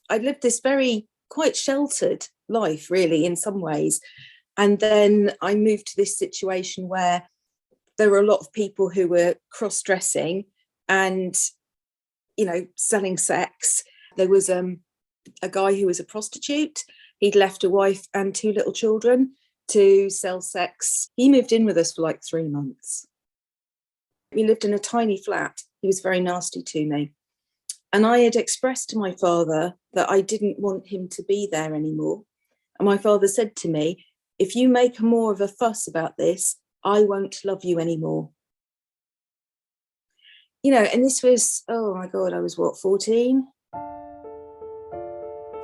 I lived this very quite sheltered life, really, in some ways. And then I moved to this situation where there were a lot of people who were cross-dressing and, selling sex. There was a guy who was a prostitute. He'd left a wife and 2 little children to sell sex. He moved in with us for like 3 months. We lived in a tiny flat. He was very nasty to me. And I had expressed to my father that I didn't want him to be there anymore. And my father said to me, if you make more of a fuss about this, I won't love you anymore. And this was, oh my God, I was 14?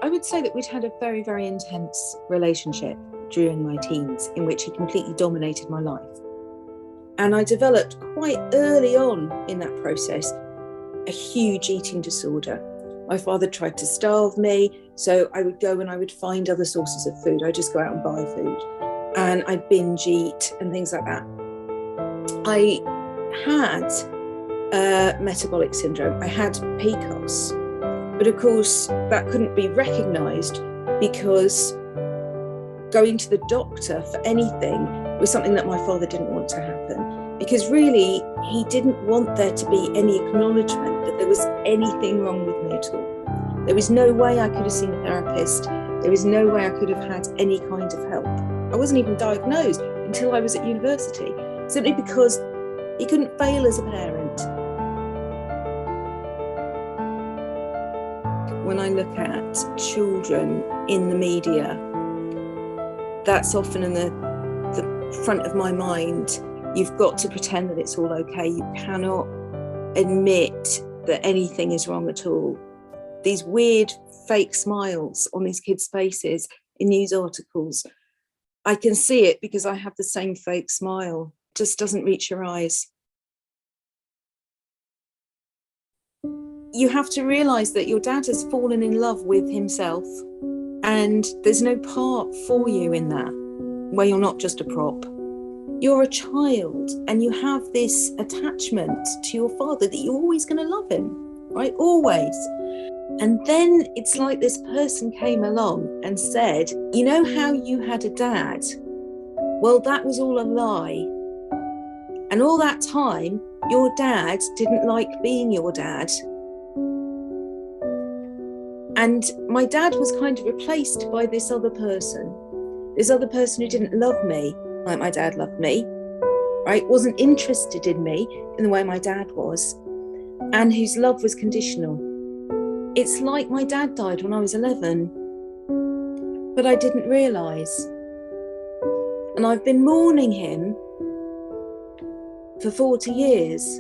I would say that we'd had a very, very intense relationship during my teens in which he completely dominated my life. And I developed quite early on in that process a huge eating disorder. My father tried to starve me, so I would go and I would find other sources of food. I'd just go out and buy food, and I'd binge eat and things like that. I had metabolic syndrome. I had PCOS, but of course that couldn't be recognised because going to the doctor for anything was something that my father didn't want to happen, because really he didn't want there to be any acknowledgement that there was anything wrong with me at all. There was no way I could have seen a therapist. There was no way I could have had any kind of help. I wasn't even diagnosed until I was at university, simply because he couldn't fail as a parent. When I look at children in the media, that's often in the front of my mind. You've got to pretend that it's all okay. You cannot admit that anything is wrong at all. These weird fake smiles on these kids' faces in news articles, I can see it because I have the same fake smile. It just doesn't reach your eyes. You have to realise that your dad has fallen in love with himself, and there's no part for you in that, where you're not just a prop. You're a child and you have this attachment to your father that you're always going to love him, right? Always. And then it's like this person came along and said, you know how you had a dad? Well, that was all a lie. And all that time, your dad didn't like being your dad. And my dad was kind of replaced by this other person who didn't love me like my dad loved me, right? Wasn't interested in me in the way my dad was, and whose love was conditional. It's like my dad died when I was 11, but I didn't realise. And I've been mourning him for 40 years.